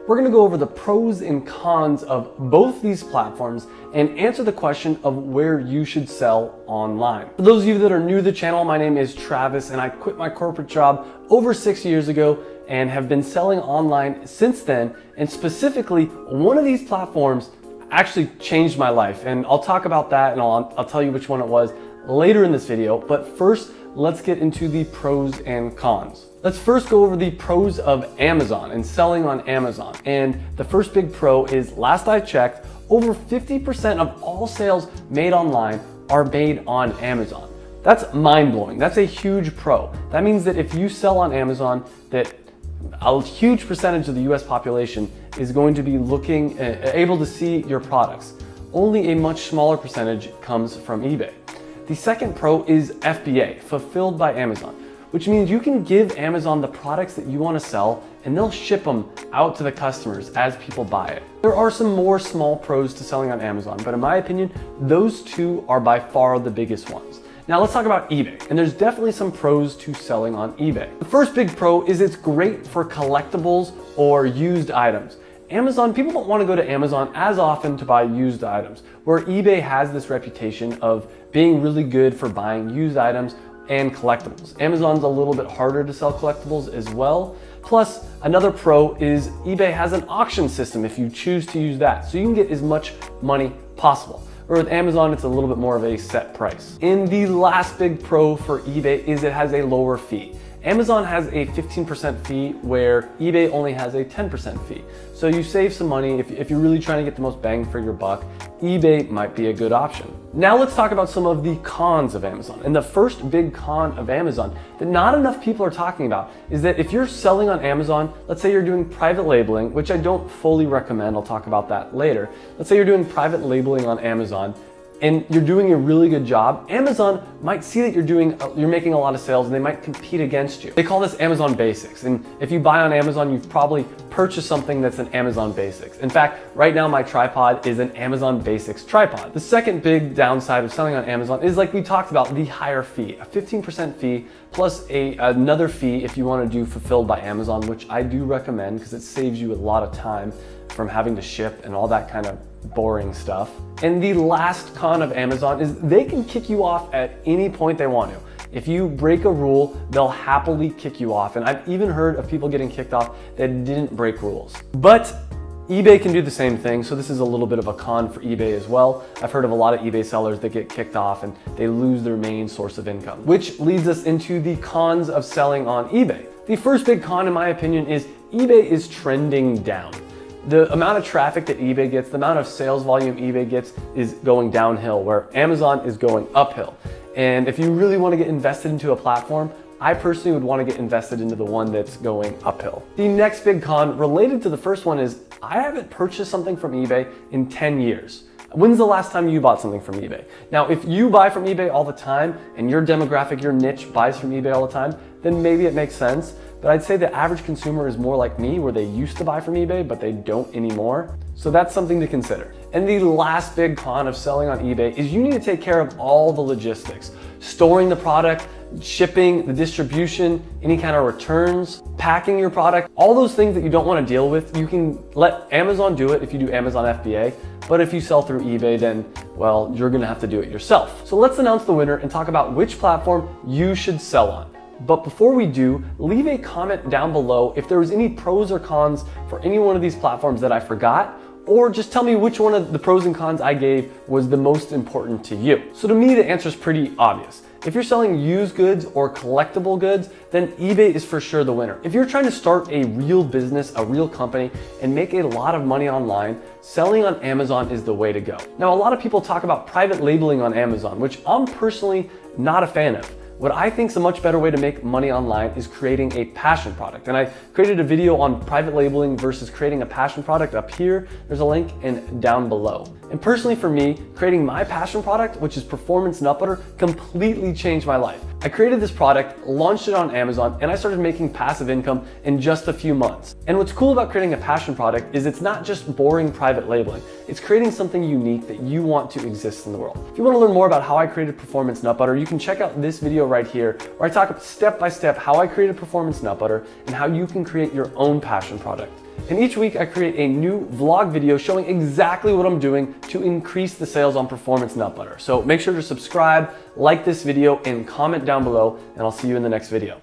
we're going to go over the pros and cons of both these platforms and answer the question of where you should sell online. For those of you that are new to the channel, my name is Travis and I quit my corporate job over 6 years ago and have been selling online since then. And specifically, one of these platforms actually changed my life, and I'll talk about that and I'll tell you which one it was later in this video. But first, let's get into the pros and cons. Let's first go over the pros of Amazon and selling on Amazon. And the first big pro is, last I checked, over 50% of all sales made online are made on Amazon. That's mind-blowing. That's a huge pro. That means that if you sell on Amazon, that a huge percentage of the US population is going to be able to see your products. Only a much smaller percentage comes from eBay. The second pro is FBA, Fulfilled by Amazon, which means you can give Amazon the products that you want to sell and they'll ship them out to the customers as people buy it. There are some more small pros to selling on Amazon, but in my opinion, those two are by far the biggest ones. Now let's talk about eBay, and there's definitely some pros to selling on eBay. The first big pro is it's great for collectibles or used items. Amazon, people don't want to go to Amazon as often to buy used items, where eBay has this reputation of being really good for buying used items and collectibles. Amazon's a little bit harder to sell collectibles as well. Plus, another pro is eBay has an auction system if you choose to use that, so you can get as much money possible. Or with Amazon, it's a little bit more of a set price. And the last big pro for eBay is it has a lower fee. Amazon has a 15% fee where eBay only has a 10% fee. So you save some money. If you're really trying to get the most bang for your buck, eBay might be a good option. Now let's talk about some of the cons of Amazon. And the first big con of Amazon that not enough people are talking about is that if you're selling on Amazon, let's say you're doing private labeling, which I don't fully recommend, I'll talk about that later. Let's say you're doing private labeling on Amazon and you're doing a really good job, Amazon might see that you're making a lot of sales and they might compete against you. They call this Amazon Basics. And if you buy on Amazon, you've probably purchased something that's an Amazon Basics. In fact, right now my tripod is an Amazon Basics tripod. The second big downside of selling on Amazon is, like we talked about, the higher fee, a 15% fee plus another fee if you want to do Fulfilled by Amazon, which I do recommend because it saves you a lot of time from having to ship and all that kind of boring stuff. And the last con of Amazon is they can kick you off at any point they want to. If you break a rule, they'll happily kick you off. And I've even heard of people getting kicked off that didn't break rules. But eBay can do the same thing, so this is a little bit of a con for eBay as well. I've heard of a lot of eBay sellers that get kicked off and they lose their main source of income, which leads us into the cons of selling on eBay. The first big con, in my opinion, is eBay is trending down. The amount of traffic that eBay gets, the amount of sales volume eBay gets is going downhill, where Amazon is going uphill. And if you really want to get invested into a platform, I personally would want to get invested into the one that's going uphill. The next big con related to the first one is I haven't purchased something from eBay in 10 years. When's the last time you bought something from eBay? Now, if you buy from eBay all the time and your demographic, your niche buys from eBay all the time, then maybe it makes sense. But I'd say the average consumer is more like me, where they used to buy from eBay, but they don't anymore. So that's something to consider. And the last big con of selling on eBay is you need to take care of all the logistics. Storing the product, shipping, the distribution, any kind of returns, packing your product, all those things that you don't want to deal with. You can let Amazon do it if you do Amazon FBA, but if you sell through eBay, then, well, you're gonna have to do it yourself. So let's announce the winner and talk about which platform you should sell on. But before we do, leave a comment down below if there was any pros or cons for any one of these platforms that I forgot, or just tell me which one of the pros and cons I gave was the most important to you. So to me, the answer is pretty obvious. If you're selling used goods or collectible goods, then eBay is for sure the winner. If you're trying to start a real business, a real company, and make a lot of money online, selling on Amazon is the way to go. Now, a lot of people talk about private labeling on Amazon, which I'm personally not a fan of. What I think is a much better way to make money online is creating a passion product. And I created a video on private labeling versus creating a passion product up here. There's a link and down below. And personally for me, creating my passion product, which is Performance Nut Butter, completely changed my life. I created this product, launched it on Amazon, and I started making passive income in just a few months. And what's cool about creating a passion product is it's not just boring private labeling. It's creating something unique that you want to exist in the world. If you want to learn more about how I created Performance Nut Butter, you can check out this video right here, where I talk step by step how I created Performance Nut Butter and how you can create your own passion product. And each week I create a new vlog video showing exactly what I'm doing to increase the sales on Performance Nut Butter. So make sure to subscribe, like this video, and comment down below, and I'll see you in the next video.